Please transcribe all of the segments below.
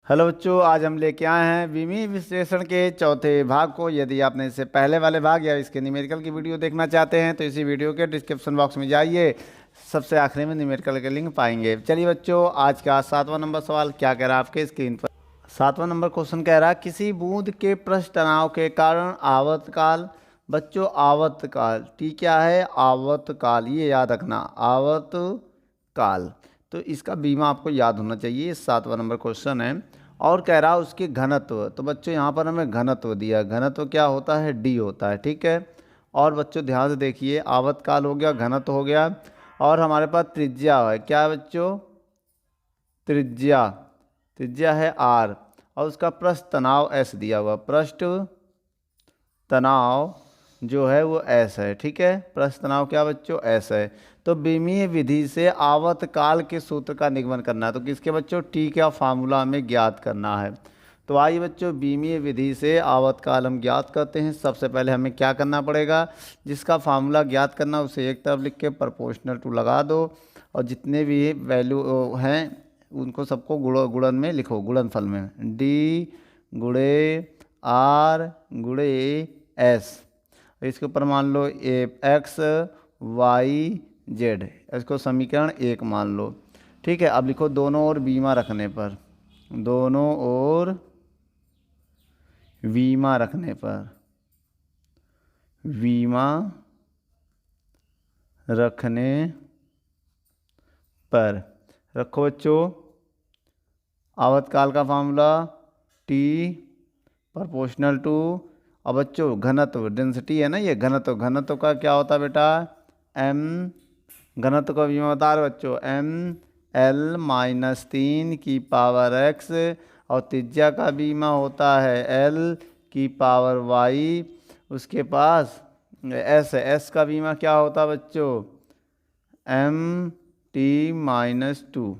Hello बच्चों, आज हम लेके आए हैं विमी विश्लेषण के चौथे भाग को। यदि आपने इससे पहले वाले भाग या इसके न्यूमेरिकल की वीडियो देखना चाहते हैं तो इसी वीडियो के डिस्क्रिप्शन बॉक्स में जाइए, सबसे आखिरी में न्यूमेरिकल के लिंक पाएंगे। चलिए बच्चों, आज का 7वां नंबर सवाल क्या कह रहा है आपके स्क्रीन पर। 7वां नंबर क्वेश्चन कह रहा है किसी बूंद के पृष्ठ तनाव के कारण आवर्तकाल। बच्चों आवर्तकाल टी क्या है? आवर्तकाल, ये याद रखना, आवर्तकाल। तो इसका बीमा आपको याद होना चाहिए। 7वां नंबर क्वेश्चन है और कह रहा है उसके घनत्व। तो बच्चों यहाँ पर हमें घनत्व दिया, घनत्व क्या होता है? डी होता है, ठीक है। और बच्चों ध्यान से देखिए, आवर्तकाल हो गया, घनत्व हो गया, और हमारे पास त्रिज्या है। क्या है बच्चों? त्रिज्या, त्रिज्या है आर, और उसका पृष्ठ तनाव एस दिया हुआ। पृष्ठ तनाव जो है वो एस है, ठीक है। पृष्ठ तनाव क्या बच्चों? एस है। तो बीमीय विधि से आवर्तकाल के सूत्र का निगमन करना है। तो किसके बच्चों? टी का फार्मूला हमें ज्ञात करना है। तो आइए बच्चों, बीमीय विधि से आवर्तकाल हम ज्ञात करते हैं। सबसे पहले हमें क्या करना पड़ेगा? जिसका फार्मूला ज्ञात करना उसे एक तरफ लिख के प्रोपोर्शनल टू लगा दो, और जितने भी वैल्यू हैं उनको सबको गुणन में लिखो, गुणनफल में। डी गुणे आर गुणे एस। इसके ऊपर मान लो एक्स वाई जेड, इसको समीकरण 1 मान लो, ठीक है। अब लिखो दोनों ओर बीमा रखने पर, दोनों ओर बीमा रखने पर, बीमा रखने पर रखो बच्चों आवर्तकाल का फार्मूला टी प्रोपोर्शनल टू। अब बच्चों घनत्व, डेंसिटी है ना, ये घनत्व, घनत्व का क्या होता है बेटा? एम। घनत्व का बीमा बता रहे बच्चों, एम एल माइनस 3 की पावर एक्स, और त्रिज्या का बीमा होता है एल की पावर वाई। उसके पास एस है, एस का बीमा क्या होता है बच्चों? M T minus 2।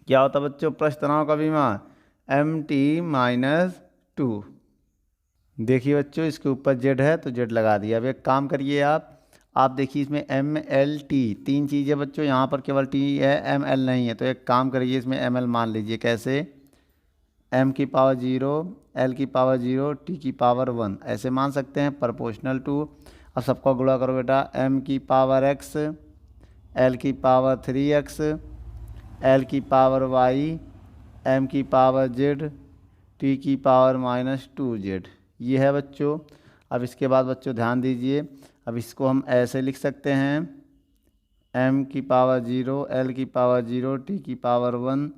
क्या होता है बच्चों पृष्ठ तनाव का बीमा? M T minus 2। देखिए बच्चों, इसके ऊपर जेड है तो जेड लगा दिया। अब एक काम करिए, आप देखिए इसमें एम एल टी तीन चीज़ें बच्चों, यहाँ पर केवल टी है, एम एल नहीं है। तो एक काम करिए, इसमें एम एल मान लीजिए। कैसे? एम की पावर 0, एल की पावर 0, टी की पावर 1, ऐसे मान सकते हैं प्रोपोर्शनल टू। अब सबका गुणा करो बेटा, एम की पावर एक्स, एल की पावर 3x, एल की पावर वाई, एम की पावर जेड, टी की पावर माइनस 2z। ये है बच्चों। अब इसके बाद बच्चों ध्यान दीजिए, अब इसको हम ऐसे लिख सकते हैं, एम की पावर 0, एल की पावर 0, टी की पावर 1,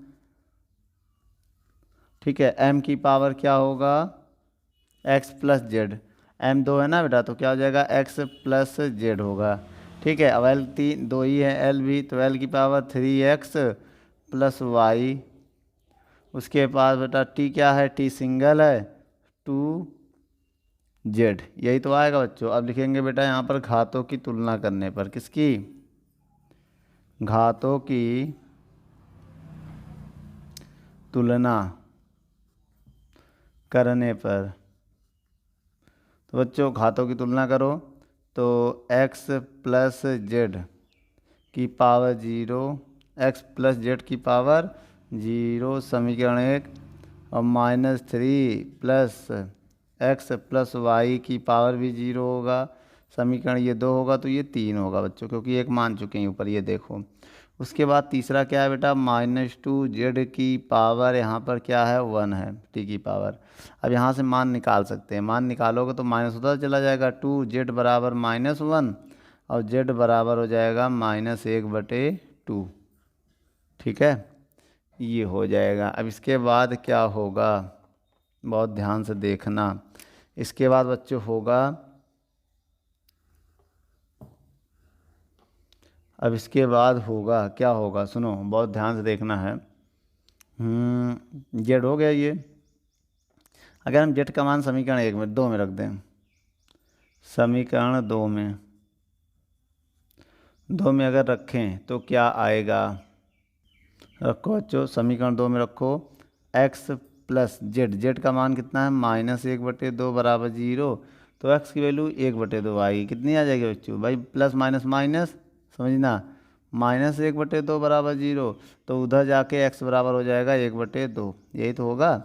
ठीक है। एम की पावर क्या होगा? एक्स प्लस जेड, एम 2 है ना बेटा, तो क्या हो जाएगा? एक्स प्लस जेड होगा, ठीक है। अब एल 3 2 ही है, एल भी, तो एल की पावर 3x प्लस वाई। उसके पास बेटा टी क्या है? टी सिंगल है, 2z। यही तो आएगा बच्चों। अब लिखेंगे बेटा यहाँ पर घातों की तुलना करने पर, किसकी? घातों की तुलना करने पर। तो बच्चों घातों की तुलना करो, तो x प्लस जेड की पावर 0, एक्स प्लस जेड की पावर 0, समीकरण 1, और -3 प्लस एक्स प्लस वाई की पावर भी 0 होगा। समीकरण ये 2 होगा तो ये 3 होगा बच्चों, क्योंकि एक मान चुके हैं ऊपर, ये देखो। उसके बाद तीसरा क्या है बेटा? -2z की पावर यहाँ पर क्या है? 1 है, टी की पावर। अब यहाँ से मान निकाल सकते हैं, मान निकालोगे तो माइनस होता चला जाएगा, 2z बराबर -1, और z बराबर हो जाएगा -1/2, ठीक है। ये हो जाएगा। अब इसके बाद क्या होगा, बहुत ध्यान से देखना। इसके बाद बच्चों होगा, अब इसके बाद होगा क्या होगा, सुनो बहुत ध्यान से देखना है। जेड हो गया ये। अगर हम जेड का मान समीकरण 1 में 2 में रख दें, समीकरण 2 में अगर रखें तो क्या आएगा? रखो बच्चों, समीकरण 2 में रखो, एक्स प्लस जेड, जेड का मान कितना है? -1/2 बराबर 0। तो एक्स की वैल्यू 1/2 आएगी, कितनी आ जाएगी बच्चों? भाई प्लस माइनस माइनस, समझना, -1/2 बराबर 0, तो उधर जाके x बराबर हो जाएगा 1/2, यही तो होगा।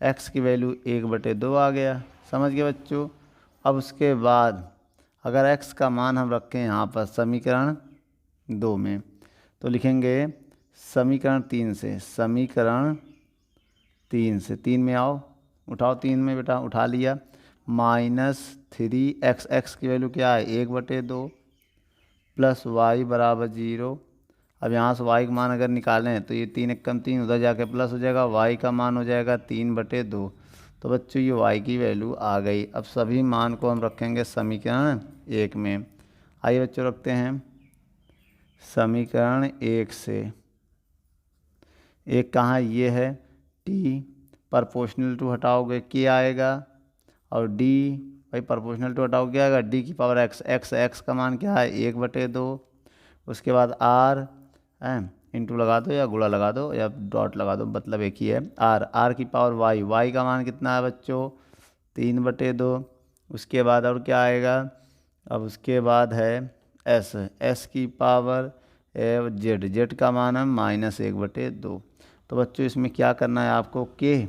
x की वैल्यू 1/2 आ गया, समझ गए बच्चों। अब उसके बाद अगर x का मान हम रखें यहाँ पर समीकरण 2 में, तो लिखेंगे समीकरण 3 से, समीकरण 3 में आओ, उठाओ 3 में बेटा, उठा लिया। -3x, x की वैल्यू क्या है 1/2, प्लस y बराबर 0। अब यहाँ से y का मान अगर निकालें तो ये 3 एकम 3, उधर जाके प्लस हो जाएगा, y का मान हो जाएगा 3/2। तो बच्चों ये y की वैल्यू आ गई। अब सभी मान को हम रखेंगे समीकरण 1 में। आइए बच्चों रखते हैं समीकरण 1 से। एक कहाँ ये है t, प्रोपोर्शनल टू हटाओगे k आएगा, और d भाई प्रोपोर्शनल टू हटाओगे क्या आएगा, d की पावर x, x का मान क्या है 1/2। उसके बाद r इंटू लगा दो या गुणा लगा दो या डॉट लगा दो, मतलब एक ही है। r की पावर y का मान कितना है बच्चों 3/2। उसके बाद और क्या आएगा, अब उसके बाद है s की पावर z का मान है -1/2। तो बच्चों इसमें क्या करना है आपको k।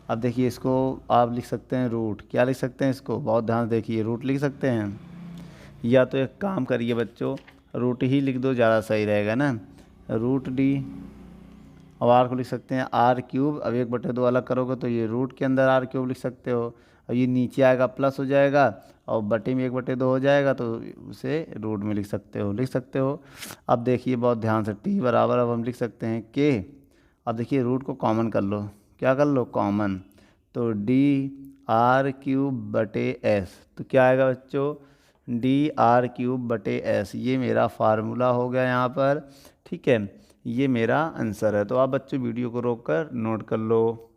अब देखिए इसको आप लिख सकते हैं रूट, क्या लिख सकते हैं इसको, बहुत ध्यान से देखिए, रूट लिख सकते हैं, या तो एक काम करिए बच्चों रूट ही लिख दो, ज़्यादा सही रहेगा ना, √d। अब r को लिख सकते हैं r³। अब 1/2 अलग करोगे तो ये रूट के अंदर r³ लिख सकते हो, और ये नीचे आएगा प्लस हो जाएगा, और बटे में 1/2 हो जाएगा, तो उसे रूट में लिख सकते हो। अब देखिए बहुत ध्यान से, t बराबर अब हम लिख सकते हैं k। अब देखिए रूट को कॉमन कर लो, क्या कर लो कॉमन, तो dr³/s, तो क्या आएगा बच्चों dr³/s। ये मेरा फार्मूला हो गया यहाँ पर, ठीक है, ये मेरा आंसर है। तो आप बच्चों वीडियो को रोककर नोट कर लो।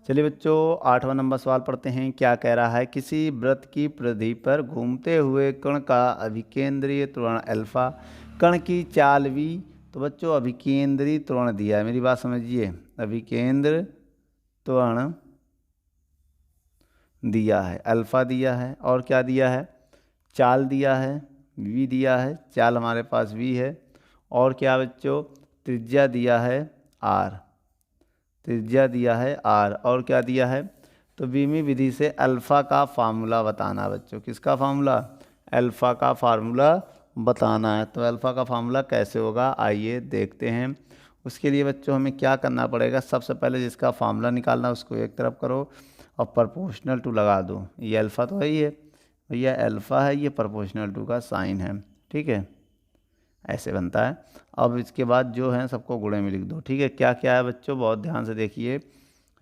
चलिए बच्चों 8वां नंबर सवाल पढ़ते हैं। क्या कह रहा है, किसी वृत्त की परिधि पर घूमते हुए कण का अभिकेंद्रीय त्वरण अल्फा, कण की चाल v। तो बच्चों अभिकेंद्रीय त्वरण दिया है, मेरी बात समझिए, अभिकेंद्र त्वरण दिया है, अल्फा दिया है, और क्या दिया है, चाल दिया है, v दिया है, चाल हमारे पास v है, और क्या बच्चों त्रिज्या दिया है r, त्रिज्या दिया है r, और क्या दिया है, तो बीमी विधि से अल्फ़ा का फार्मूला बताना है बच्चों। किसका फार्मूला, अल्फ़ा का फार्मूला बताना है। तो अल्फ़ा का फार्मूला कैसे होगा आइए देखते हैं। उसके लिए बच्चों हमें क्या करना पड़ेगा, सबसे पहले जिसका फार्मूला निकालना उसको एक तरफ करो और प्रोपोर्शनल टू लगा दो। ये अल्फ़ा तो है ही है भैया, अल्फ़ा है, ये प्रोपोर्शनल टू का साइन है, ठीक है, ऐसे बनता है। अब इसके बाद जो है सबको गुणे में लिख दो, ठीक है। क्या क्या है बच्चों बहुत ध्यान से देखिए,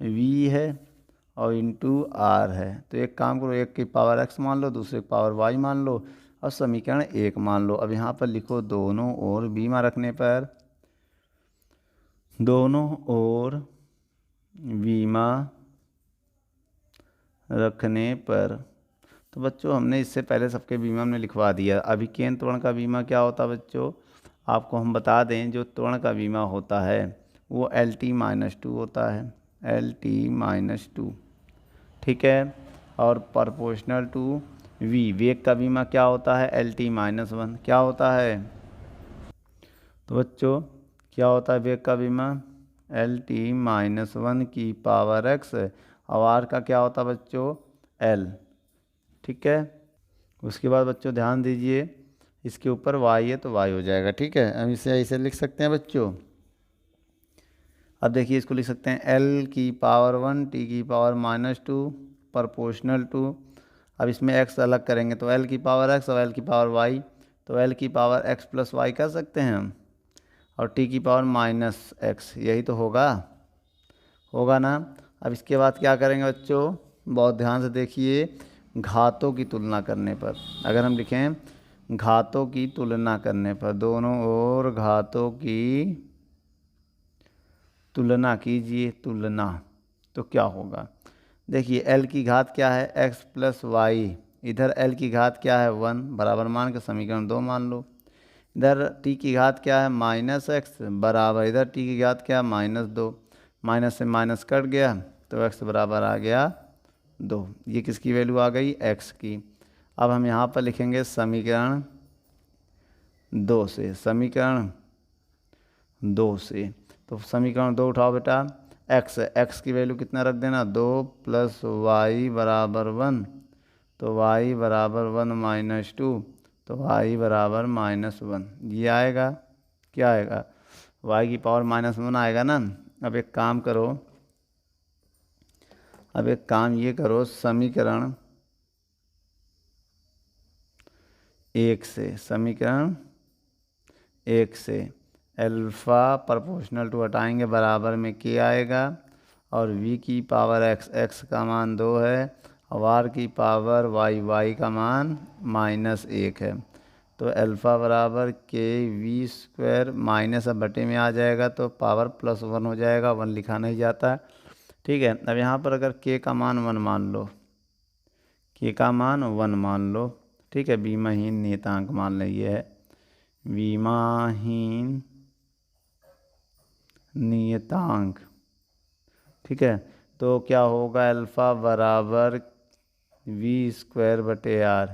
v है और इंटू r है। तो एक काम करो, एक की पावर x मान लो, दूसरे की पावर y मान लो, और समीकरण 1 मान लो। अब यहाँ पर लिखो दोनों ओर बीमा रखने पर, दोनों ओर बीमा रखने पर, तो बच्चों हमने इससे पहले सबके बीमा में लिखवा दिया। अभिकेंद्र त्वरण का बीमा क्या होता है बच्चों, आपको हम बता दें, जो त्वरण का बीमा होता है वो LT-2 होता है, LT-2, ठीक है। और प्रोपोर्शनल टू v, वेग का बीमा क्या होता है LT-1, क्या होता है, तो बच्चों क्या होता है वेग का बीमा LT-1 की पावर x, और r का क्या होता है बच्चों l, ठीक है। उसके बाद बच्चों ध्यान दीजिए, इसके ऊपर y है तो y हो जाएगा, ठीक है। हम इसे ऐसे लिख सकते हैं बच्चों। अब देखिए इसको लिख सकते हैं l की पावर 1 t की पावर -2 प्रोपोर्शनल टू, अब इसमें x अलग करेंगे तो l की पावर x और l की पावर y, तो l की पावर x प्लस y कर सकते हैं हम, और t की पावर -x, यही तो होगा ना। अब इसके बाद क्या करेंगे बच्चों, बहुत ध्यान से देखिए, घातों की तुलना करने पर, अगर हम लिखें घातों की तुलना करने पर, दोनों ओर घातों की तुलना कीजिए, तुलना, तो क्या होगा, देखिए l की घात क्या है x प्लस वाई, इधर l की घात क्या है 1, बराबर मान के समीकरण 2 मान लो। इधर t की घात क्या है -x, बराबर इधर t की घात क्या है -2, माइनस से माइनस कट गया तो x बराबर आ गया 2। ये किसकी वैल्यू आ गई x की। अब हम यहाँ पर लिखेंगे समीकरण 2 से, समीकरण 2 से। तो समीकरण 2 उठाओ बेटा। एक्स की वैल्यू कितना रख देना, 2 + y बराबर 1, तो y बराबर 1 - 2, तो y बराबर -1 ये आएगा। क्या आएगा, y की पावर -1 आएगा ना। अब एक काम करो, अब एक काम ये करो, समीकरण 1 से, समीकरण 1 से अल्फ़ा प्रोपोर्शनल टू हटाएंगे, बराबर में k आएगा, और v की पावर x का मान 2 है, और r की पावर y का मान -1 है। तो अल्फ़ा बराबर k(v²) माइनस अब बटे में आ जाएगा, तो पावर +1 हो जाएगा, 1 लिखा नहीं जाता। ठीक है, अब यहाँ पर अगर k का मान 1 मान लो, k का मान 1 मान लो, ठीक है, बीमाहीन नियतांक मान लें, ये है बीमाहीन नियतांक। ठीक है, तो क्या होगा, अल्फ़ा बराबर v²/r,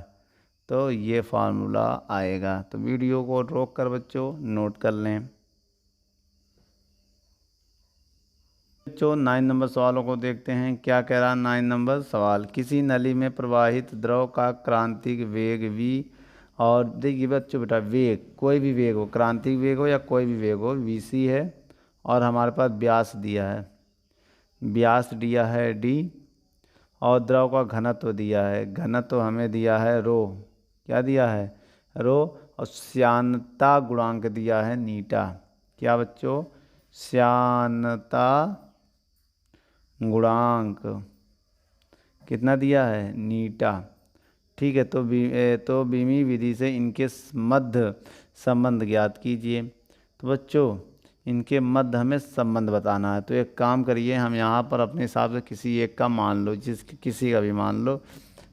तो ये फार्मूला आएगा। तो वीडियो को रोक कर बच्चों नोट कर लें। बच्चों 9 नंबर सवालों को देखते हैं। क्या कह रहा है 9 नंबर सवाल, किसी नली में प्रवाहित द्रव का क्रांतिक वेग v, और देखिए बच्चों बेटा, वेग कोई भी वेग हो, क्रांतिक वेग हो या कोई भी वेग हो, vc है, और हमारे पास व्यास दिया है, व्यास दिया है d, और द्रव का घनत्व दिया है, घनत्व हमें दिया है रो, क्या दिया है, रो, और श्यानता गुणांक दिया है नीटा। क्या बच्चों, श्यानता गुणांक कितना दिया है, नीटा। ठीक है, तो बीमी विधि से इनके मध्य संबंध ज्ञात कीजिए। तो बच्चों इनके मध्य हमें संबंध बताना है। तो एक काम करिए, हम यहाँ पर अपने हिसाब से किसी एक का मान लो, किसी का भी मान लो।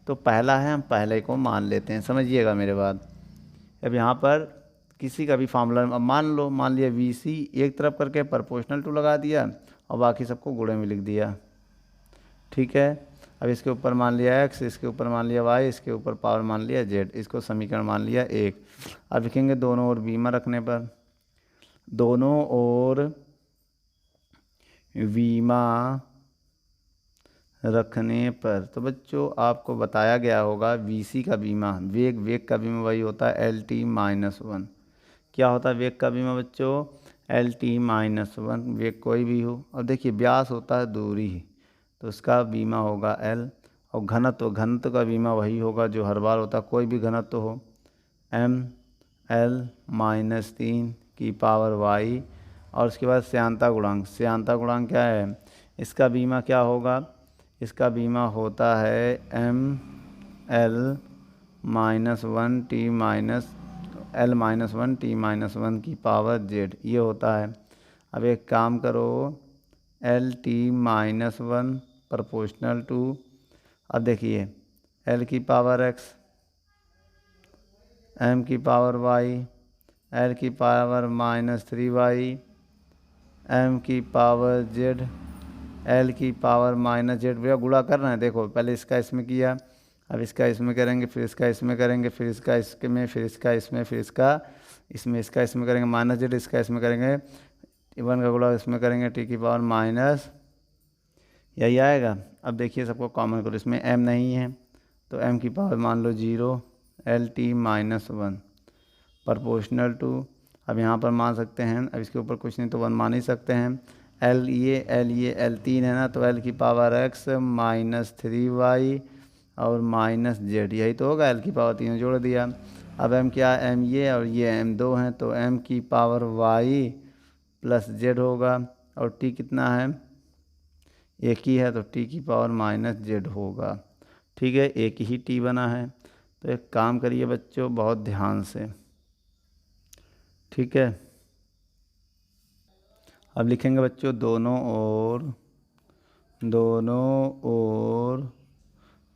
तो पहला है, हम पहले को मान लेते हैं, समझिएगा मेरे बात। अब यहाँ पर किसी का भी फार्मूला मान लो, मान लिया VC, एक तरफ करके प्रोपोर्शनल टू लगा दिया, और बाकी सबको गुणे में लिख दिया। ठीक है, अब इसके ऊपर मान लिया x, इसके ऊपर मान लिया y, इसके ऊपर पावर मान लिया z, इसको समीकरण मान लिया 1। अब लिखेंगे दोनों ओर बीमा रखने पर, दोनों ओर बीमा रखने पर, तो बच्चों आपको बताया गया होगा VC का बीमा, वेग का बीमा वही होता है LT-1। क्या होता है वेग का बीमा बच्चों, LT-1, वेग कोई भी हो। और देखिए व्यास होता है दूरी, तो उसका बीमा होगा L, और घनत्व का बीमा वही होगा जो हर बार होता है, कोई भी घनत्व हो, mL-3 की पावर y, और उसके बाद श्यानता गुणांक क्या है, इसका बीमा क्या होगा, इसका बीमा होता है mL-1t-1 की पावर z, ये होता है। अब एक काम करो, LT-1 प्रोपोर्शनल टू, अब देखिए L की पावर x, m की पावर y, L की पावर -3y, m की पावर z, L की पावर -z। भैया गुणा कर रहे हैं, देखो पहले इसका इसमें किया, अब इसका इसमें करेंगे, फिर इसका इसमें करेंगे, फिर इसका इसमें, फिर इसका इसमें, फिर इसका इसमें, इसका इसमें करेंगे -z, इसका इसमें करेंगे 1 का गुणा इसमें करेंगे, t की पावर माइनस, यही आएगा। अब देखिए सबको कॉमन करो, इसमें m नहीं है, तो m की पावर मान लो 0, LT-1 प्रोपोर्शनल टू, अब यहाँ पर मान सकते हैं, अब इसके ऊपर कुछ नहीं तो 1 मान ही सकते हैं। L ये L3 है ना, तो L की पावर x -3y और -z, यही तो होगा, L की पावर 3 जोड़ दिया। अब m क्या, m ये और ये m 2 हैं, तो m की पावर y + z होगा, और t कितना है, एक ही है, तो t की पावर -z होगा। ठीक है, एक ही t बना है। तो एक काम करिए बच्चों बहुत ध्यान से, ठीक है। अब लिखेंगे बच्चों दोनों ओर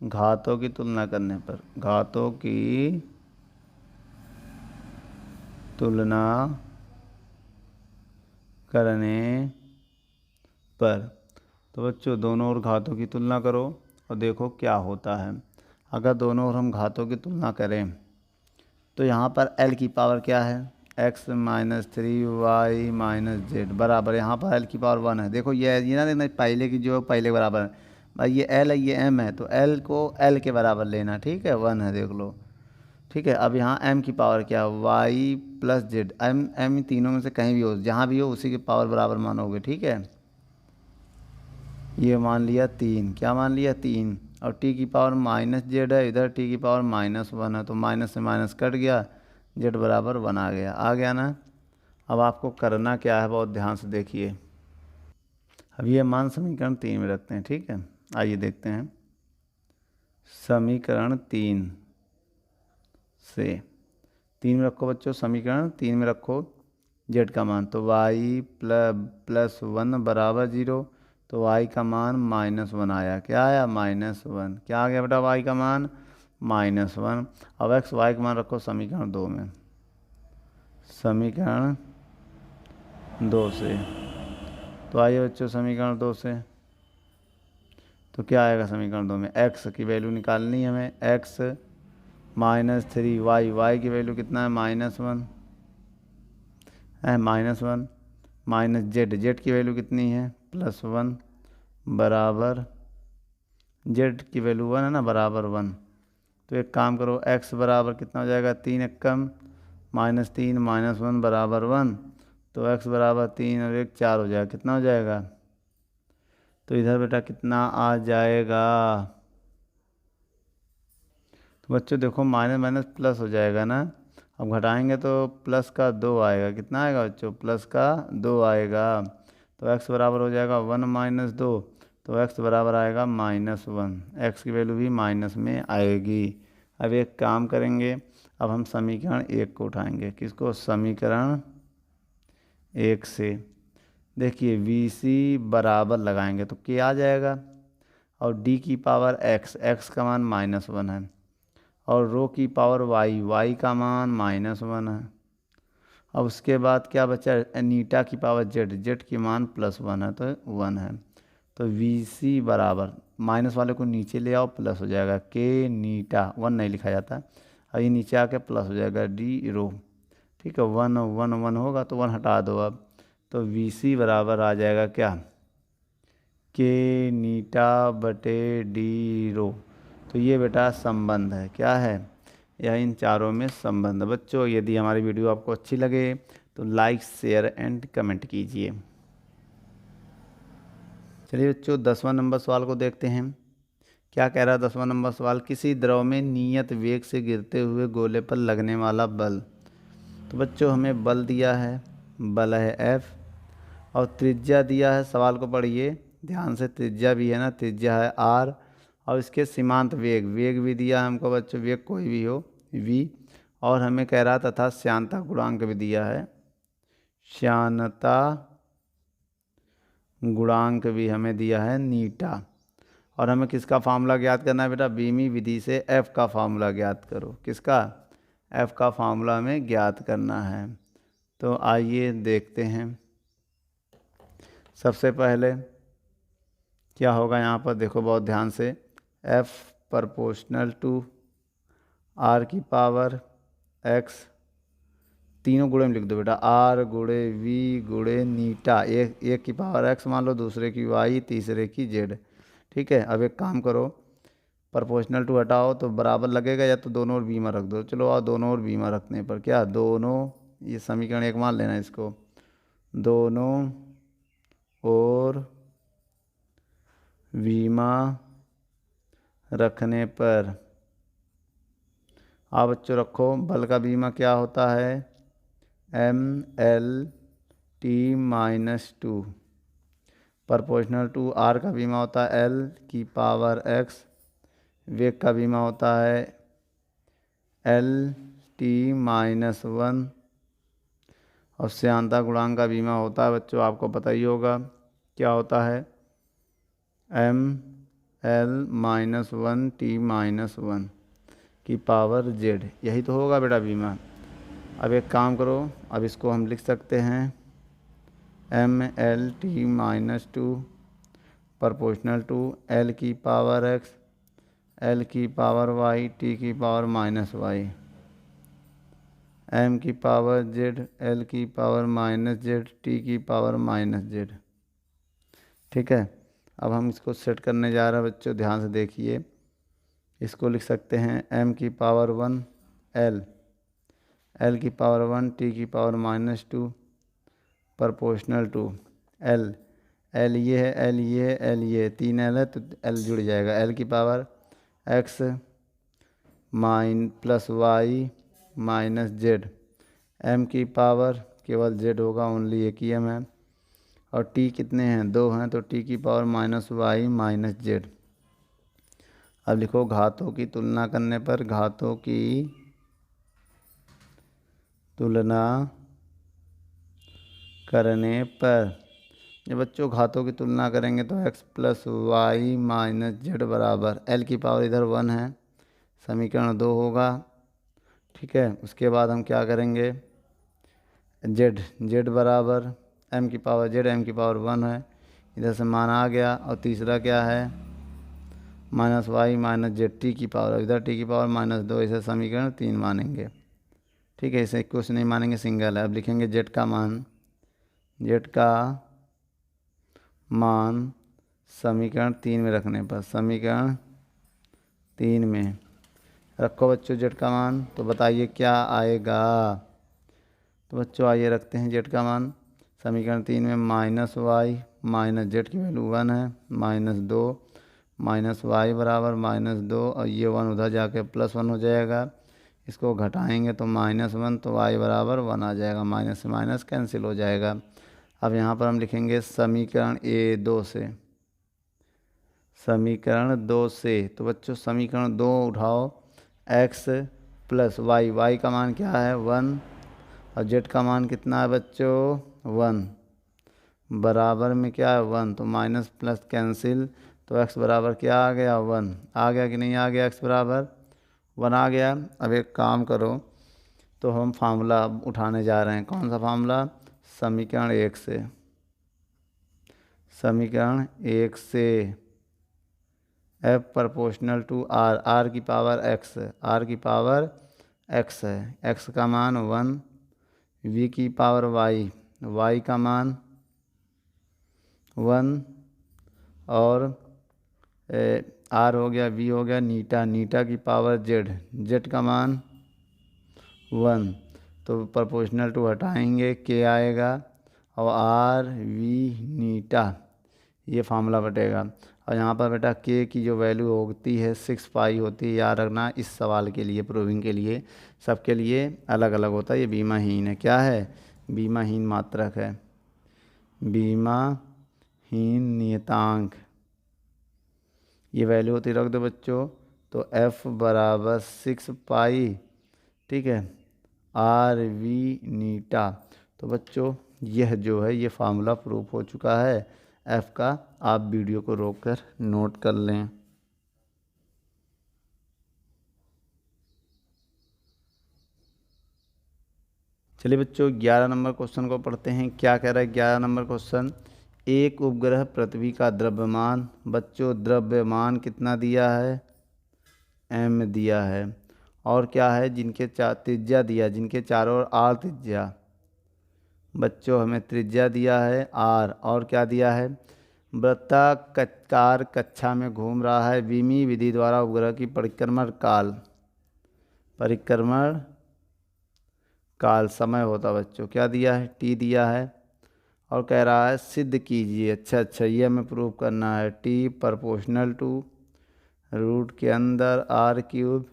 घातों की तुलना करने पर, घातों की तुलना करने पर, तो बच्चों दोनों ओर घातों की तुलना करो और देखो क्या होता है। अगर दोनों ओर हम घातों की तुलना करें तो यहाँ पर एल की पावर क्या है, x minus 3y minus Z बराबर, यहाँ पर एल की पावर 1 है। देखो ये ना देखना, पहले की जो पहले के बराबर है भाई, ये एल है ये m है, तो एल को एल के बराबर लेना, ठीक है, 1 है देख लो, ठीक है। अब यहाँ m की पावर क्या है, y प्लस जेड, m तीनों में से कहीं भी हो, जहाँ भी हो उसी के पावर बराबर मानोगे, ठीक है। ये मान लिया 3, क्या मान लिया 3, और t की पावर माइनस जेड है, इधर t की पावर -1 है, तो माइनस से माइनस कट गया, जेड बराबर 1 आ गया ना। अब आपको करना क्या है, बहुत ध्यान से देखिए। अब ये मान समीकरण 3 में रखते हैं, ठीक है। आइए देखते हैं, समीकरण 3 से 3 में रखो बच्चों, समीकरण 3 में रखो जेड का मान, तो y प्लस 1 बराबर 0, तो y का मान -1 आया, क्या आया -1, क्या आ गया बेटा y का मान -1। अब x y का मान रखो समीकरण 2 में, समीकरण 2 से, तो आइए बच्चों समीकरण 2 से, तो क्या आएगा समीकरण 2 में, x की वैल्यू निकालनी है हमें, x -3y, y की वैल्यू कितना है -1 है, -1 माइनस जेड की वैल्यू कितनी है +1 बराबर, जेड की वैल्यू 1 है ना, बराबर 1। तो एक काम करो, x बराबर कितना हो जाएगा, 3 एकम -3 -1 बराबर 1, तो x बराबर 3 और 1 4 हो जाएगा, कितना हो जाएगा, तो इधर बेटा कितना आ जाएगा, तो बच्चों देखो माइनस माइनस प्लस हो जाएगा ना, अब घटाएंगे तो प्लस का 2 आएगा, कितना आएगा बच्चों, प्लस का 2 आएगा, तो x बराबर हो जाएगा 1 - 2, तो x बराबर आएगा -1, x की वैल्यू भी माइनस में आएगी। अब एक काम करेंगे, अब हम समीकरण 1 को उठाएंगे, किसको, समीकरण 1 से, देखिए VC बराबर लगाएंगे तो क्या आ जाएगा, और d की पावर x का मान -1 है, और रो की पावर y का मान -1 है। अब उसके बाद क्या बचा, नीटा की पावर जेड की मान +1 है, तो 1 है। तो VC बराबर, माइनस वाले को नीचे ले आओ, प्लस हो जाएगा के नीटा, 1 नहीं लिखा जाता, अब ये नीचे आके प्लस हो जाएगा डी रो, ठीक है, 1 1 1 होगा तो 1 हटा दो अब, तो VC बराबर आ जाएगा क्या, के नीटा बटे डी रो। तो ये बेटा संबंध है, क्या है, यह इन चारों में संबंध। बच्चों यदि हमारी वीडियो आपको अच्छी लगे तो लाइक शेयर एंड कमेंट कीजिए। चलिए बच्चों 10वां नंबर सवाल को देखते हैं, क्या कह रहा है 10वां नंबर सवाल, किसी द्रव में नियत वेग से गिरते हुए गोले पर लगने वाला बल। तो बच्चों हमें बल दिया है, बल है F, और त्रिज्या दिया है, सवाल को पढ़िए ध्यान से, त्रिज्या भी है ना, त्रिज्या है R, और इसके सीमांत वेग भी दिया है हमको बच्चों, वेग कोई भी हो v, और हमें कह रहा तथा श्यानता गुणांक भी दिया है, श्यानता गुणांक भी हमें दिया है नीटा, और हमें किसका फार्मूला ज्ञात करना है बेटा, बीमी विधि से f का फार्मूला ज्ञात करो, किसका, f का फार्मूला हमें ज्ञात करना है। तो आइए देखते हैं, सबसे पहले क्या होगा यहाँ पर, देखो बहुत ध्यान से, f प्रोपोर्शनल टू r की पावर x, तीनों गुणे में लिख दो बेटा, r गुणे v गुणे नीटा, एक की पावर x मान लो, दूसरे की y, तीसरे की z, ठीक है। अब एक काम करो, प्रोपोर्शनल टू हटाओ तो बराबर लगेगा, या तो दोनों ओर बीमा रख दो, चलो और दोनों ओर बीमा रखने पर क्या, दोनों, ये समीकरण 1 मान लेना इसको, दोनों और बीमा रखने पर, आप बच्चों रखो, बल का बीमा क्या होता है, MLT-2, प्रोपोर्शनल टू R का बीमा होता है L की पावर x, वेग का बीमा होता है LT-1, और श्यानता गुणांक का बीमा होता है बच्चों, आपको पता ही होगा क्या होता है, ML-1T-1 की पावर z, यही तो होगा बेटा बीमा। अब एक काम करो, अब इसको हम लिख सकते हैं MLT-2 प्रोपोर्शनल टू L की पावर x, L की पावर y, T की पावर -y, m की पावर z, l की पावर माइनस जेड, t की पावर माइनस जेड। ठीक है, अब हम इसको सेट करने जा रहे हैं बच्चों, ध्यान से देखिए। इसको लिख सकते हैं m की पावर 1 l की पावर 1 t की power -2 proportional to l। l ये है, l ये है, l ये है, 3 l है तो l जुड़ जाएगा। l की power x plus Y minus Z. m की पावर केवल z होगा, ओनली एक ही m है। और t कितने हैं, 2 हैं, तो t की पावर -y माइनस जेड। अब लिखो घातों की तुलना करने पर, घातों की तुलना करने पर, जब बच्चों घातों की तुलना करेंगे तो x plus Y minus Z बराबर, l की पावर इधर 1 है, समीकरण 2 होगा। ठीक है, उसके बाद हम क्या करेंगे, z बराबर m की पावर z, m की पावर 1 है, इधर से मान आ गया। और तीसरा क्या है, minus Y minus Z, T की पावर, इधर टी की पावर -2, इसे समीकरण 3 मानेंगे। ठीक है, इसे कुछ नहीं मानेंगे, सिंगल है। अब लिखेंगे जेड का मान, जेड का मान समीकरण 3 में रखने पर, समीकरण 3 में रखो बच्चों जेड का मान, तो बताइए क्या आएगा। तो बच्चों आइए रखते हैं जेड का मान समीकरण 3 में, माइनस वाई माइनस जेड की वैल्यू 1 है, -2 माइनस वाई बराबर -2, और ये 1 उधर जाके +1 हो जाएगा। इसको घटाएंगे तो -1, तो y बराबर 1 आ जाएगा, माइनस से माइनस कैंसिल हो जाएगा। अब यहाँ पर हम लिखेंगे समीकरण A2 से, समीकरण 2 से। तो बच्चों समीकरण 2 उठाओ, x प्लस वाई, वाई का मान क्या है 1, और जेड का मान कितना है बच्चों 1, बराबर में क्या है 1, तो माइनस प्लस कैंसिल, तो x बराबर क्या आ गया 1 आ गया कि नहीं आ गया, x बराबर 1 आ गया। अब एक काम करो, तो हम फार्मूला उठाने जा रहे हैं, कौन सा फार्मूला, समीकरण 1 से, समीकरण 1 से f proportional to r, r की पावर x, r की पावर x है, x का मान 1, v की पावर y, y का मान 1, और r हो गया, v हो गया, नीटा, नीटा की पावर z, z का मान 1, तो प्रोपोर्शनल टू हटाएंगे, k आएगा, और r v नीटा, ये फार्मूला बटेगा। और यहाँ पर बेटा k की जो वैल्यू होती है 6 पाई होती है, याद रखना, इस सवाल के लिए, प्रूविंग के लिए सबके लिए अलग अलग होता है। ये बीमाहीन है, क्या है, बीमाहीन मात्रक है, बीमाहीन नियतांक, ये वैल्यू होती रख दो बच्चों। तो f बराबर 6 पाई, ठीक है, आर वी नीटा। तो बच्चों यह जो है ये फार्मूला प्रूफ हो चुका है f का, आप वीडियो को रोककर नोट कर लें। चलिए बच्चों 11 नंबर क्वेश्चन को पढ़ते हैं। क्या कह रहा है 11 नंबर क्वेश्चन, एक उपग्रह पृथ्वी का द्रव्यमान, बच्चों द्रव्यमान कितना दिया है m दिया है, और क्या है जिनके त्रिज्या दिया, जिनके चारों ओर r त्रिज्या, बच्चों हमें त्रिज्या दिया है r, और क्या दिया है, वृत्ताकार कक्षा में घूम रहा है, विमी विधि द्वारा उपग्रह की परिक्रमण काल, परिक्रमण काल समय होता बच्चों, क्या दिया है t दिया है, और कह रहा है सिद्ध कीजिए। अच्छा ये हमें प्रूव करना है, t प्रोपोर्शनल टू रूट के अंदर r³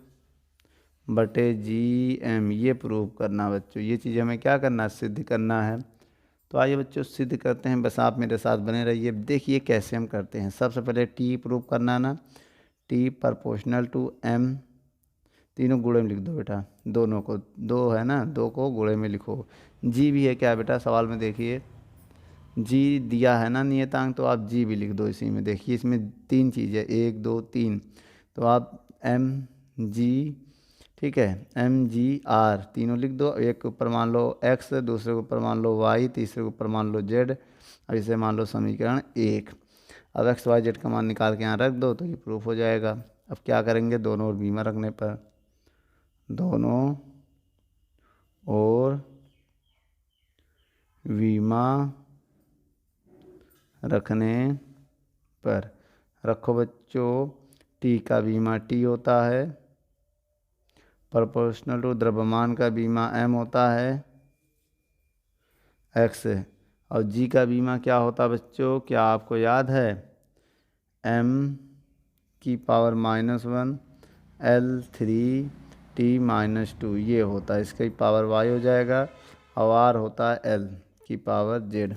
बटे gm, ये प्रूव करना बच्चों, ये चीज़ हमें क्या करना है, सिद्ध करना है। तो आइए बच्चों सिद्ध करते हैं, बस आप मेरे साथ बने रहिए। देखिए कैसे हम करते हैं, सबसे पहले t प्रूव करना ना, t प्रोपोर्शनल टू m, तीनों गुणे में लिख दो बेटा, दोनों को, दो है ना, दो को गुणे में लिखो। g भी है क्या बेटा, सवाल में देखिए g दिया है ना नियतांक, तो आप g भी लिख दो इसी में। देखिए इसमें 3 चीज़ें, 1 2 3, तो आप m g, ठीक है, mgr तीनों लिख दो। एक के ऊपर मान लो x, दूसरे के ऊपर मान लो y, तीसरे के ऊपर मान लो z, और इसे मान लो समीकरण 1। अब x y z का मान निकाल के यहाँ रख दो तो ये प्रूफ हो जाएगा। अब क्या करेंगे, दोनों ओर बीमा रखने पर, दोनों और बीमा रखने पर। रखो बच्चों, टी का बीमा टी होता है, प्रोपोर्शनल टू द्रव्यमान का बीमा एम होता है एक्स, और जी का बीमा क्या होता है बच्चों, क्या आपको याद है, एम की पावर -1 L3T-2 ये होता है, इसका पावर वाई हो जाएगा, और आर होता है एल की पावर जेड।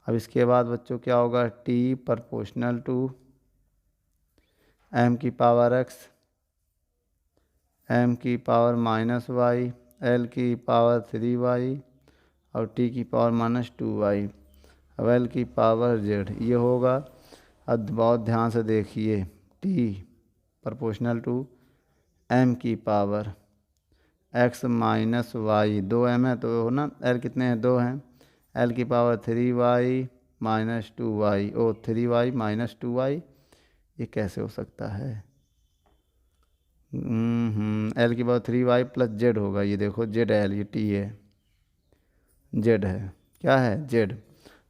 अब इसके बाद बच्चों क्या होगा, टी प्रोपोर्शनल टू एम की पावर एक्स, एम की पावर -y, एल की पावर 3y, और टी की पावर -2y, अब एल की पावर जेड ये होगा। अब बहुत ध्यान से देखिए, टी प्रोपोर्शनल टू एम की पावर एक्स -y, 2m है तो ना, एल कितने हैं, 2 हैं, एल की पावर 3y -2y, ओ 3y -2y, ये कैसे हो सकता है, एल की पावर 3y प्लस जेड होगा, ये देखो जेड एल, ये टी है, जेड है, क्या है जेड,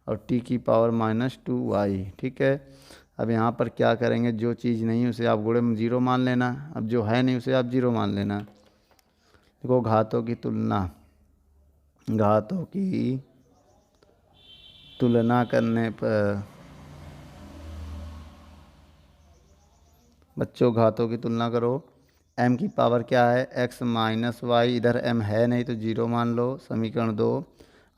और टी की पावर -2y। ठीक है, अब यहाँ पर क्या करेंगे, जो चीज़ नहीं उसे आप गुणे में 0 मान लेना, अब जो है नहीं उसे आप 0 मान लेना। देखो घातों की तुलना, घातों की तुलना करने पर बच्चों, घातों की तुलना करो, m की पावर क्या है, x -y, इधर m है नहीं तो 0 मान लो, समीकरण 2।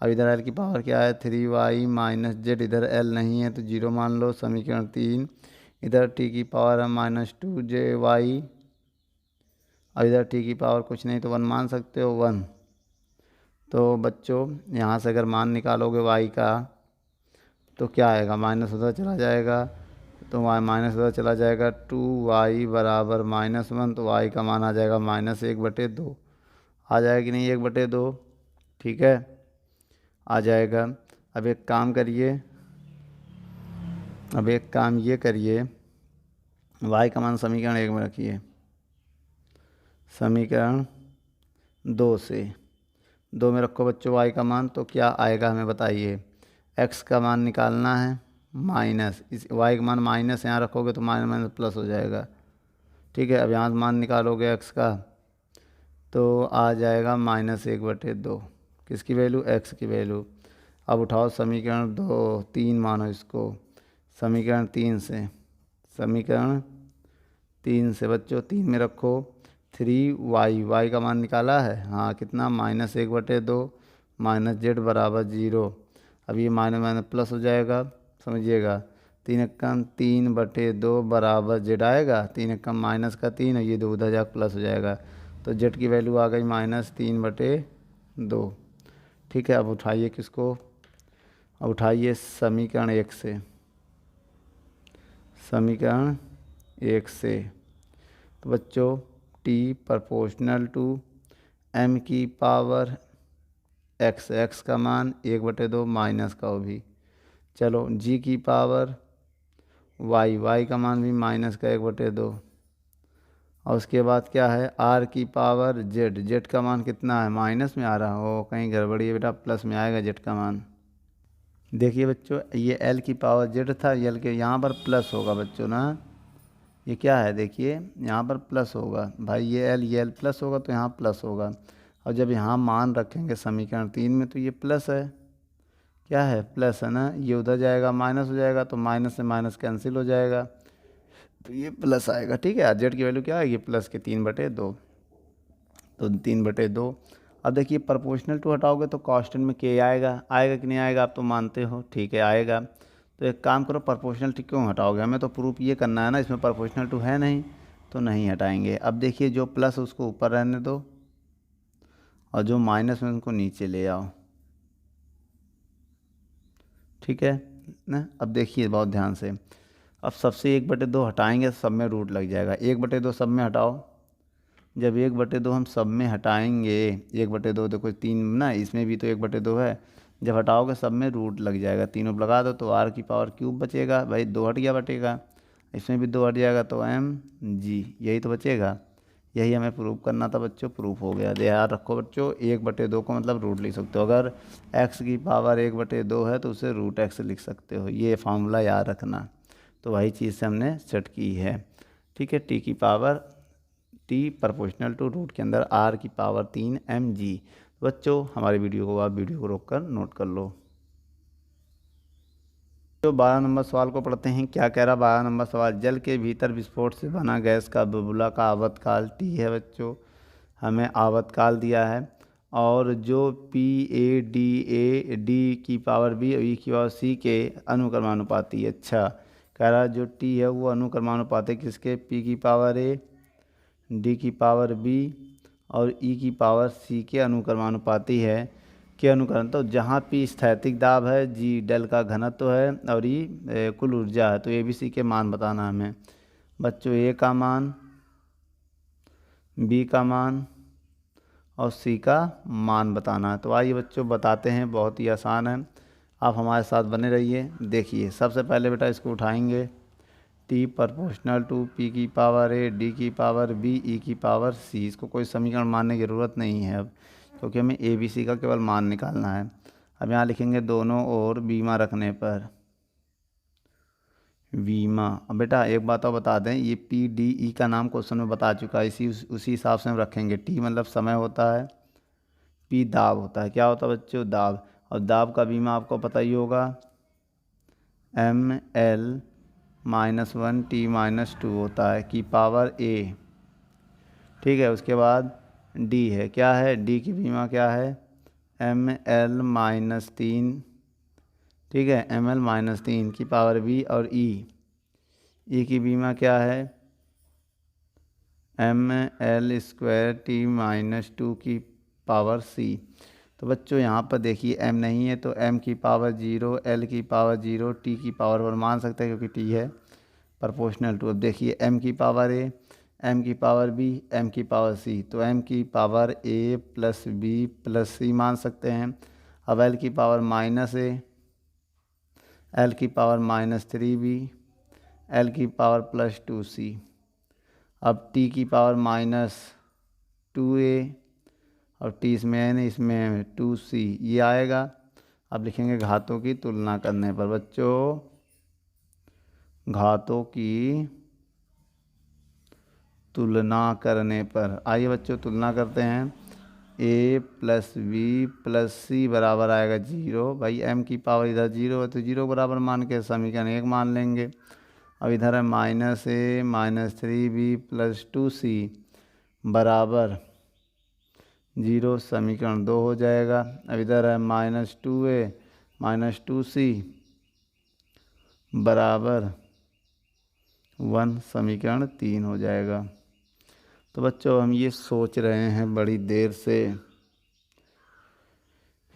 अब इधर l की पावर क्या है, 3y -z, इधर l नहीं है तो 0 मान लो, समीकरण 3। इधर t की पावर है -2jy, और इधर t की पावर कुछ नहीं तो 1 मान सकते हो, 1। तो बच्चों यहाँ से अगर मान निकालोगे y का तो क्या आएगा, माइनस उधर चला जाएगा, तो y माइनस उधर चला जाएगा, 2y बराबर -1, तो y का मान आ जाएगा -1/2, आ जाएगा कि नहीं, 1/2, ठीक है, आ जाएगा। अब एक काम करिए, अब एक काम ये करिए, y का मान समीकरण 1 में रखिए, समीकरण 2 से 2 में रखो बच्चों y का मान, तो क्या आएगा हमें बताइए, x का मान निकालना है, माइनस इस y का मान माइनस यहाँ रखोगे तो माइनस माइनस प्लस हो जाएगा, ठीक है। अब यहाँ से मान निकालोगे x का तो आ जाएगा -1/2, किसकी वैल्यू, x की वैल्यू। अब उठाओ समीकरण 2, 3 मानो इसको, समीकरण 3 से, समीकरण 3 से बच्चों 3 में रखो 3y का मान निकाला है, हाँ कितना, -1/2 -z बराबर 0। अब ये माइनस माइनस प्लस हो जाएगा, समझिएगा, 3 एकम 3/2 बराबर जेड आएगा, 3 एकम माइनस का 3, और ये 2 उधर जाकर प्लस हो जाएगा, तो जेड की वैल्यू आ गई -3/2। ठीक है, अब उठाइए किसको, अब उठाइए समीकरण 1 से, समीकरण 1 से, तो बच्चों टी प्रोपोर्शनल टू एम की पावर एक्स का मान 1/2 माइनस का वो भी, चलो जी की पावर वाई का मान भी माइनस का 1/2, और उसके बाद क्या है, आर की पावर जेड का मान कितना है, माइनस में आ रहा हो, कहीं गड़बड़ी है बेटा, प्लस में आएगा जेड का मान। देखिए बच्चों, ये एल की पावर जेड था, एल के यहाँ पर प्लस होगा बच्चों ना, ये क्या है, देखिए यहाँ पर प्लस होगा भाई, ये एल प्लस होगा तो यहाँ प्लस होगा, और जब यहाँ मान रखेंगे समीकरण 3 में तो ये प्लस है, क्या है, प्लस है ना, ये उधर जाएगा माइनस हो जाएगा, तो माइनस से माइनस कैंसिल हो जाएगा, तो ये प्लस आएगा, ठीक है। जेड की वैल्यू क्या आएगी, प्लस के 3/2, तो 3/2। अब देखिए प्रोपोर्शनल टू हटाओगे तो कांस्टेंट में के आएगा, आएगा कि नहीं आएगा, आप तो मानते हो, ठीक है आएगा। तो एक काम करो, प्रोपोर्शनल टू क्यों हटाओगे, हमें तो प्रूफ ये करना है ना, इसमें प्रोपोर्शनल टू है नहीं तो नहीं हटाएंगे। अब देखिए जो प्लस उसको ऊपर रहने दो, और जो माइनस में उनको नीचे ले आओ, ठीक है ना। अब देखिए बहुत ध्यान से, अब सबसे 1/2 हटाएंगे, सब में रूट लग जाएगा, 1/2 सब में हटाओ, जब 1/2 हम सब में हटाएंगे, 1/2 देखो 3 ना, इसमें भी तो 1/2 है, जब हटाओगे सब में रूट लग जाएगा, तीनों लगा दो तो आर की पावर क्यूब बचेगा, भाई 2 हट गया बटेगा, इसमें भी 2 हट जाएगा तो एम जी, यही तो बचेगा, यही हमें प्रूफ करना था बच्चों, प्रूफ हो गया। याद रखो बच्चों, 1/2 को मतलब रूट लिख सकते हो। अगर x की पावर 1/2 है तो उसे रूट x लिख सकते हो, ये फार्मूला याद रखना। तो वही चीज़ से हमने सेट की है, ठीक है। t की power t proportional to root के अंदर r की पावर 3 mg। बच्चों हमारी वीडियो को, आप वीडियो को रोक कर नोट कर लो। तो 12 नंबर सवाल को पढ़ते हैं। क्या कह रहा 12 नंबर सवाल, जल के भीतर विस्फोट से बना गैस का बुलबुला का आवर्तकाल T है बच्चों, हमें आवर्तकाल दिया है। और जो PA की पावर B और E की पावर C के अनुक्रमानुपाती है। अच्छा, कह रहा जो T है वो अनुक्रमानुपाती है किसके, P की पावर A, D की पावर B और E की पावर C के अनुक्रमानुपाती है। के अनुकरण, तो जहाँ P स्थैतिक दाब है, G डल का घनत्व है और E कुल ऊर्जा है। तो ABC के मान बताना हमें बच्चों, A का मान, B का मान और C का मान बताना है। तो आइए बच्चों बताते हैं, बहुत ही आसान है, आप हमारे साथ बने रहिए। देखिए सबसे पहले बेटा इसको उठाएंगे, T प्रोपोर्शनल टू P की पावर A, D की पावर B, E की पावर C। इसको कोई समीकरण मानने की ज़रूरत नहीं है अब, क्योंकि हमें ABC का केवल मान निकालना है। अब यहाँ लिखेंगे दोनों ओर बीमा रखने पर बीमा। अब बेटा एक बात और बता दें, ये PDE का नाम क्वेश्चन में बता चुका है, उसी हिसाब से हम रखेंगे। T मतलब समय होता है, P दाब होता है। क्या होता है बच्चों, दाब। और दाब का बीमा आपको पता ही होगा, ML -1 T-2 होता है की पावर A, ठीक है। उसके बाद D है, क्या है, D की बीमा क्या है, ML -3, ठीक है, ML -3 की पावर B। और E की बीमा क्या है, ML² T-2 की पावर C। तो बच्चों यहाँ पर देखिए M नहीं है तो M की पावर 0, L की पावर 0, T की पावर 1 मान सकते हैं क्योंकि T है प्रोपोर्शनल टू। अब देखिए M की पावर A, M की पावर B, M की पावर C। तो M की power A plus B plus C मान सकते हैं। अब L की पावर -A, L की पावर -3B, L की पावर +2C। अब T की पावर -2A और T इसमें है नहीं, इसमें 2C ये आएगा। अब लिखेंगे घातों की तुलना करने पर बच्चों, घातों की तुलना करने पर, आइए बच्चों तुलना करते हैं। A plus B plus C बराबर आएगा 0। भाई M की पावर इधर 0 है तो 0 बराबर मान के समीकरण 1 मान लेंगे। अब इधर है -A -3B प्लस 2C बराबर 0, समीकरण 2 हो जाएगा। अब इधर है -2A -2C बराबर 1, समीकरण 3 हो जाएगा। तो बच्चों हम ये सोच रहे हैं बड़ी देर से,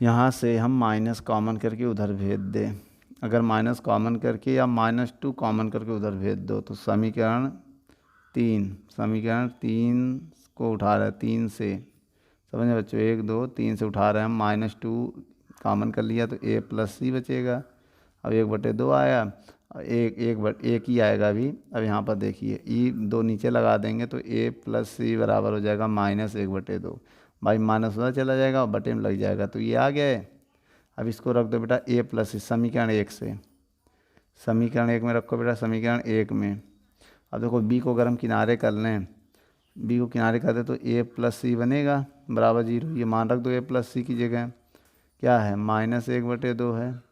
यहाँ से हम माइनस कॉमन करके उधर भेज दें। अगर माइनस कॉमन करके या -2 कॉमन करके उधर भेज दो तो समीकरण 3 को उठा रहे हैं 3 से, समझे बच्चों, 1 2 3 से उठा रहे हैं हम। -2 कॉमन कर लिया तो A प्लस C बचेगा। अब 1/2 आया, एक ही आएगा अभी। अब यहाँ पर देखिए E 2 नीचे लगा देंगे तो A प्लस C बराबर हो जाएगा -1/2। भाई माइनस उधर चला जाएगा और बटे में लग जाएगा तो ये आ गया है। अब इसको रख दो बेटा A प्लस C समीकरण 1 से, समीकरण 1 में रखो बेटा, समीकरण 1 में। अब देखो B को अगर हम किनारे कर लें, B को किनारे कर दे तो A प्लस C बनेगा बराबर 0। ये मान रख दो A प्लस C की जगह, क्या है -1/2 है,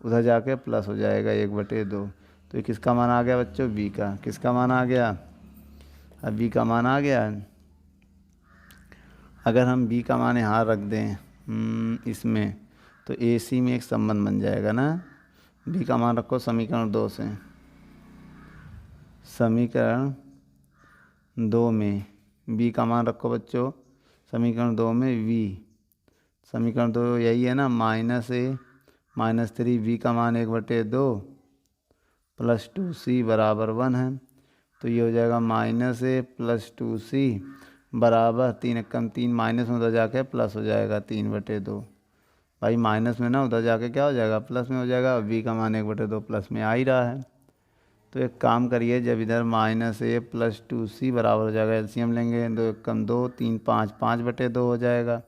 उधर जाके प्लस हो जाएगा 1/2। तो ये किसका मान आ गया बच्चों, B का। किसका मान आ गया, अब B का मान आ गया। अगर हम B का मान यहाँ रख दें इसमें तो AC में एक संबंध बन जाएगा ना। B का मान रखो समीकरण 2 से, समीकरण 2 में B का मान रखो बच्चों, समीकरण 2 में V, समीकरण 2 यही है ना, -A -3B का मान 1/2 प्लस 2C बराबर 1 है। तो ये हो जाएगा -A प्लस 2C बराबर 3 एकम 3, माइनस में उधर जाके प्लस हो जाएगा 3/2। भाई माइनस में ना उधर जाके क्या हो जाएगा, प्लस में हो जाएगा। B का मान 1/2 प्लस में आ ही रहा है। तो एक काम करिए, जब इधर -a + 2c बराबर हो जाएगा, एलसीएम लेंगे, 2 एकम 2, 3 5, 5/2 हो जाएगा।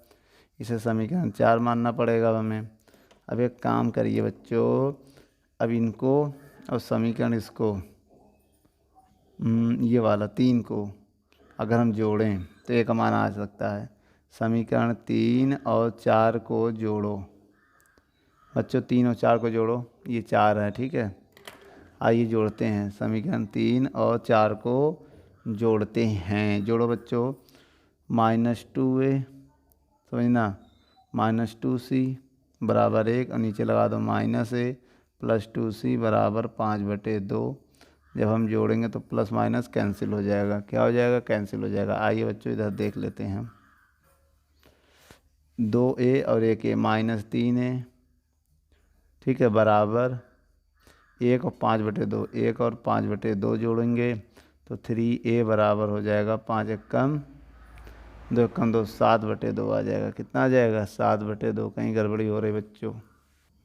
इसे समीकरण 4 मानना पड़ेगा अब हमें। अब एक काम करिए बच्चों, अब इनको और समीकरण इसको ये वाला 3 को अगर हम जोड़ें तो एक मान आ सकता है। समीकरण 3 और 4 को जोड़ो बच्चों, 3 और 4 को जोड़ो, ये 4 है, ठीक है। आइए जोड़ते हैं, समीकरण 3 और 4 को जोड़ते हैं। जोड़ो बच्चों, -2a समझना, -2c बराबर 1 और नीचे लगा दो -a + 2c बराबर 5/2। जब हम जोड़ेंगे तो प्लस माइनस कैंसिल हो जाएगा। क्या हो जाएगा? कैंसिल हो जाएगा। आइए बच्चों इधर देख लेते हैं। 2a और 1a -3a, ठीक है, बराबर 1 और 5/2। 1 और 5/2 जोड़ेंगे तो 3a बराबर हो जाएगा 5 एकम 2 एकम 2, 7/2 आ जाएगा। कितना आ जाएगा? 7/2। कहीं गड़बड़ी हो रही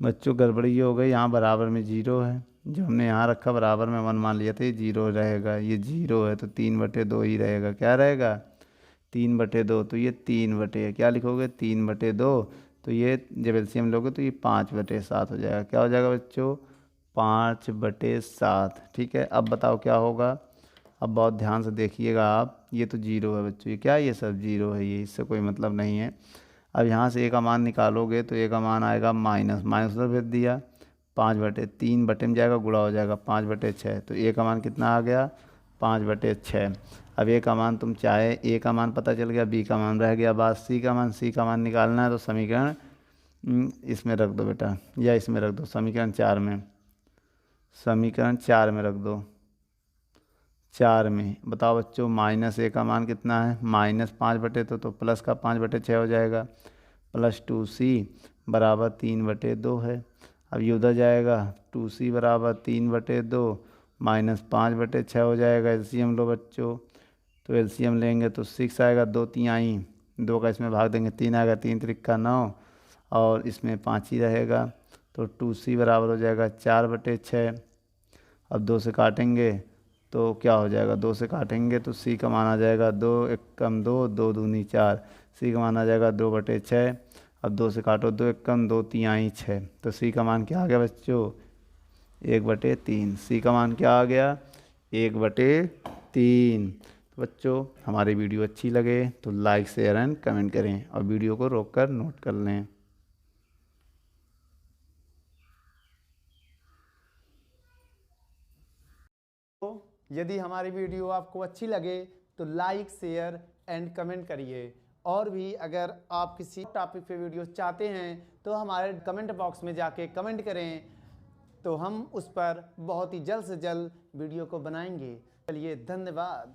बच्चों गड़बड़ी ये हो गई, यहाँ बराबर में 0 है, जो हमने यहाँ रखा बराबर में 1 मान लिया था, ये 0 रहेगा। ये 0 है तो 3/2 ही रहेगा। क्या रहेगा? 3/2। तो ये 3/, क्या लिखोगे? 3/2। तो ये जब एलसीएम लोगे तो ये 5/7 हो जाएगा। क्या हो जाएगा बच्चों? 5/7। ठीक है, अब बताओ क्या होगा? अब बहुत ध्यान से देखिएगा आप, ये तो 0 है बच्चों, ये क्या है? ये सब 0 है, ये इससे कोई मतलब नहीं है। अब यहाँ से a का मान निकालोगे तो a का मान आएगा माइनस उधर भेज दिया, 5/3 बटे में जाएगा, गुणा हो जाएगा 5/6। तो a का मान कितना आ गया? 5/6। अब a का मान तुम चाहे, a का मान पता चल गया, b का मान रह गया, बात c का मान निकालना है। तो समीकरण इसमें रख दो बेटा, या इसमें रख दो, समीकरण 4 में, समीकरण 4 में रख दो। 4 में बताओ बच्चों, -a का मान कितना है? -5/2, तो प्लस का 5/6 हो जाएगा, + 2c बराबर 3/2 है। अब ये उधर जाएगा, 2c बराबर 3/2 -5/6 हो जाएगा। एलसीएम लो बच्चों, तो एलसीएम लेंगे तो 6 आएगा, 2 तिहाई, 2 का इसमें भाग देंगे, 3 आएगा, 3 त्रिका 9 और इसमें 5 ही रहेगा। तो 2c बराबर हो जाएगा 4/6। अब 2 से काटेंगे तो क्या हो जाएगा? 2 से काटेंगे तो c का मान आ जाएगा 2 एकम 2, 2 दूनी 4, c का मान आ जाएगा 2/6। अब 2 से काटो, 2 एकम 2 तिहाई 6, तो c का मान क्या आ गया बच्चों? 1/3। c का मान क्या आ गया? 1/3। तो बच्चों हमारी वीडियो अच्छी लगे तो लाइक शेयर एंड कमेंट करें और वीडियो को रोक कर नोट कर लें। यदि हमारी वीडियो आपको अच्छी लगे तो लाइक शेयर एंड कमेंट करिए। और भी अगर आप किसी टॉपिक पे वीडियो चाहते हैं तो हमारे कमेंट बॉक्स में जाके कमेंट करें, तो हम उस पर बहुत ही जल्द से जल्द वीडियो को बनाएंगे। चलिए, धन्यवाद।